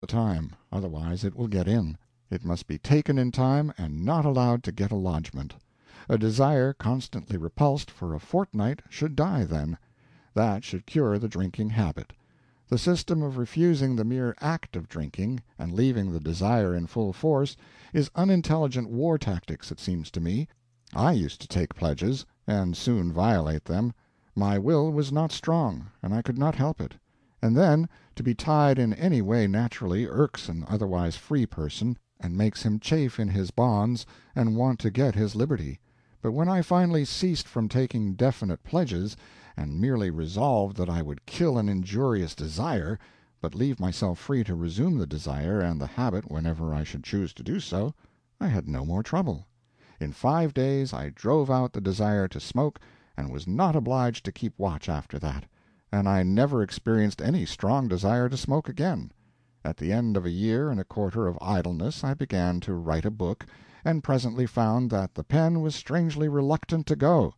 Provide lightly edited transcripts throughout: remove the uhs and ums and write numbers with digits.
the time, otherwise it will get in. It must be taken in time and not allowed to get a lodgment. A desire constantly repulsed for a fortnight should die then. That should cure the drinking habit. The system of refusing the mere act of drinking, and leaving the desire in full force, is unintelligent war tactics, it seems to me. I used to take pledges, and soon violate them. My will was not strong, and I could not help it. And then, to be tied in any way naturally irks an otherwise free person, and makes him chafe in his bonds and want to get his liberty. But when I finally ceased from taking definite pledges, and merely resolved that I would kill an injurious desire, but leave myself free to resume the desire and the habit whenever I should choose to do so, I had no more trouble. In 5 days I drove out the desire to smoke, and was not obliged to keep watch after that, and I never experienced any strong desire to smoke again. At the end of a year and a quarter of idleness I began to write a book, and presently found that the pen was strangely reluctant to go.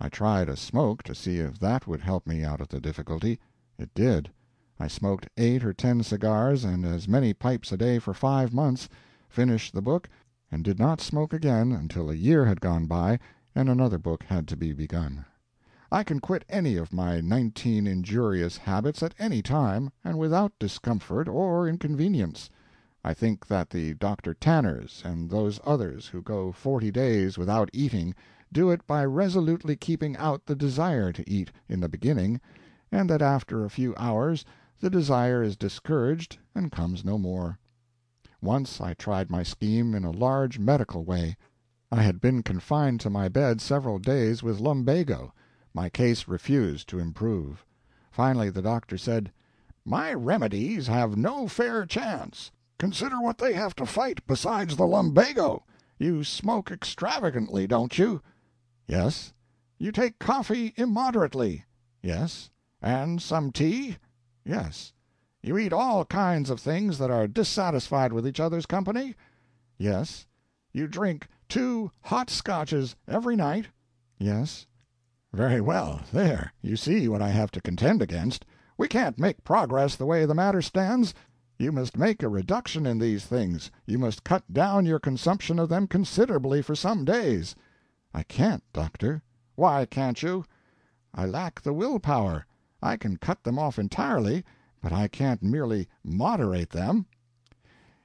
I tried a smoke to see if that would help me out of the difficulty. It did. I smoked 8 or 10 cigars and as many pipes a day for 5 months, finished the book, and did not smoke again until a year had gone by and another book had to be begun. I can quit any of my 19 injurious habits at any time, and without discomfort or inconvenience. I think that the Dr. Tanners and those others who go 40 days without eating do it by resolutely keeping out the desire to eat in the beginning, and that after a few hours the desire is discouraged and comes no more. Once I tried my scheme in a large medical way. I had been confined to my bed several days with lumbago. My case refused to improve. Finally the doctor said, "My remedies have no fair chance. Consider what they have to fight besides the lumbago. You smoke extravagantly, don't you?" "Yes." "You take coffee immoderately." "Yes." "And some tea." "Yes." "You eat all kinds of things that are dissatisfied with each other's company." "Yes." "You drink 2 hot Scotches every night." "Yes." "Very well. There, you see what I have to contend against. We can't make progress the way the matter stands. You must make a reduction in these things. You must cut down your consumption of them considerably for some days." "I can't, doctor." "Why can't you?" "I lack the will power. I can cut them off entirely, but I can't merely moderate them."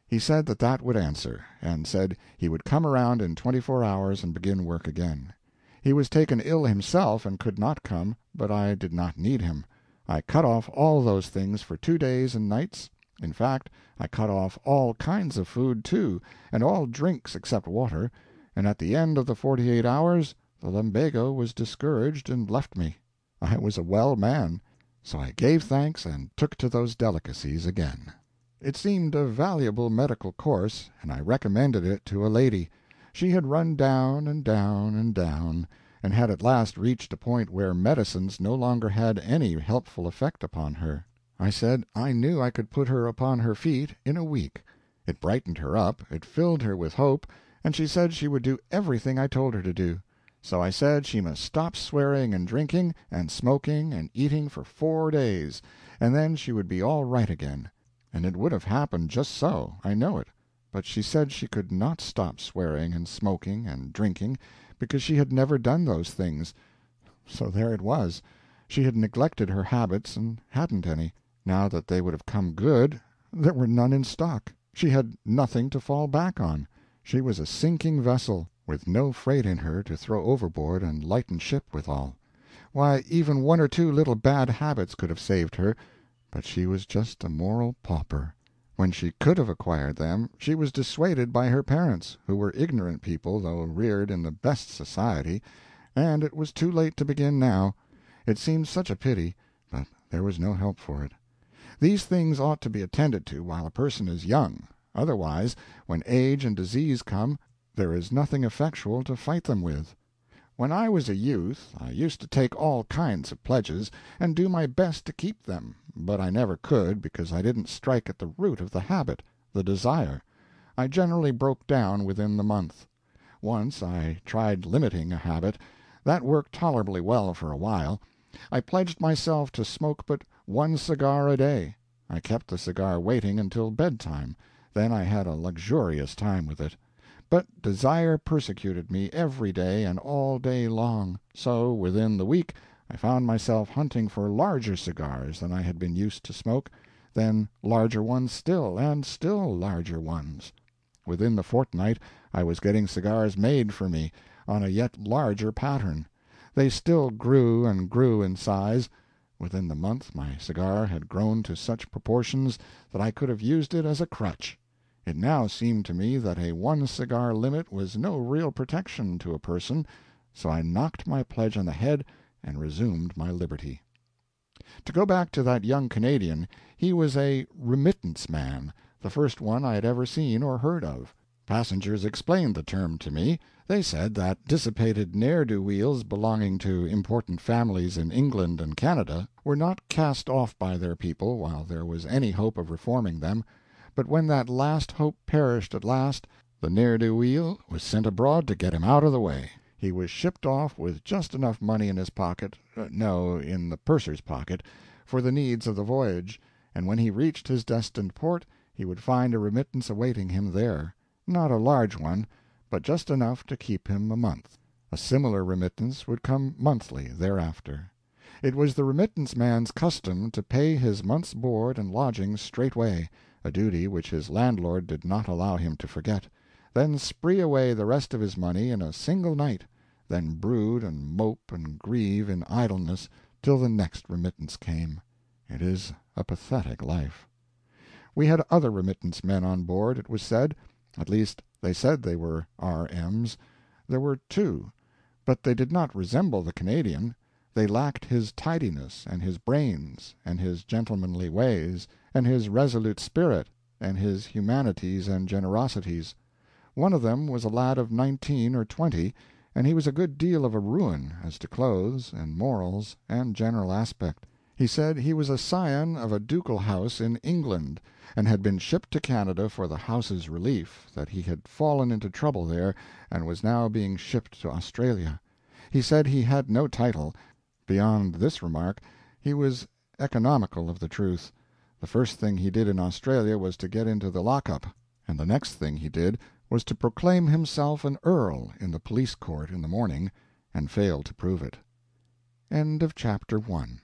He said that that would answer, and said he would come around in 24 hours and begin work again. He was taken ill himself and could not come, but I did not need him. I cut off all those things for 2 days and nights. In fact, I cut off all kinds of food, too, and all drinks except water, and at the end of the 48 hours the lumbago was discouraged and left me. I was a well man, so I gave thanks and took to those delicacies again. It seemed a valuable medical course, and I recommended it to a lady. She had run down and down and down, and had at last reached a point where medicines no longer had any helpful effect upon her. I said I knew I could put her upon her feet in a week. It brightened her up, it filled her with hope, and she said she would do everything I told her to do. So I said she must stop swearing and drinking and smoking and eating for 4 days, and then she would be all right again. And it would have happened just so, I know it. But she said she could not stop swearing and smoking and drinking, because she had never done those things. So there it was. She had neglected her habits and hadn't any. Now that they would have come good, there were none in stock. She had nothing to fall back on. She was a sinking vessel, with no freight in her to throw overboard and lighten ship withal. Why, even 1 or 2 little bad habits could have saved her, but she was just a moral pauper. When she could have acquired them, she was dissuaded by her parents, who were ignorant people though reared in the best society, and it was too late to begin now. It seemed such a pity, but there was no help for it. These things ought to be attended to while a person is young. Otherwise, when age and disease come, there is nothing effectual to fight them with. When I was a youth I used to take all kinds of pledges, and do my best to keep them, but I never could, because I didn't strike at the root of the habit, the desire. I generally broke down within the month. Once I tried limiting a habit. That worked tolerably well for a while. I pledged myself to smoke but 1 cigar a day. I kept the cigar waiting until bedtime, then I had a luxurious time with it. But desire persecuted me every day and all day long, so within the week I found myself hunting for larger cigars than I had been used to smoke, then larger ones still, and still larger ones. Within the fortnight I was getting cigars made for me, on a yet larger pattern. They still grew and grew in size. Within the month my cigar had grown to such proportions that I could have used it as a crutch. It now seemed to me that a one-cigar limit was no real protection to a person, so I knocked my pledge on the head and resumed my liberty. To go back to that young Canadian, he was a remittance man, the first one I had ever seen or heard of. Passengers explained the term to me. They said that dissipated ne'er-do-weels belonging to important families in England and Canada were not cast off by their people while there was any hope of reforming them, but when that last hope perished at last, the ne'er-do-weel was sent abroad to get him out of the way. He was shipped off with just enough money in his pocket no, in the purser's pocket for the needs of the voyage, and when he reached his destined port he would find a remittance awaiting him there. Not a large one, but just enough to keep him a month. A similar remittance would come monthly thereafter. It was the remittance man's custom to pay his month's board and lodging straightway, a duty which his landlord did not allow him to forget, then spree away the rest of his money in a single night, then brood and mope and grieve in idleness till the next remittance came. It is a pathetic life. We had other remittance men on board, it was said. At least they said they were R.M.'s. There were two, but they did not resemble the Canadian. They lacked his tidiness, and his brains, and his gentlemanly ways, and his resolute spirit, and his humanities and generosities. One of them was a lad of 19 or 20, and he was a good deal of a ruin as to clothes, and morals, and general aspect. He said he was a scion of a ducal house in England, and had been shipped to Canada for the house's relief, that he had fallen into trouble there, and was now being shipped to Australia. He said he had no title. Beyond this remark, he was economical of the truth. The first thing he did in Australia was to get into the lock-up, and the next thing he did was to proclaim himself an earl in the police court in the morning, and failed to prove it. End of chapter 1.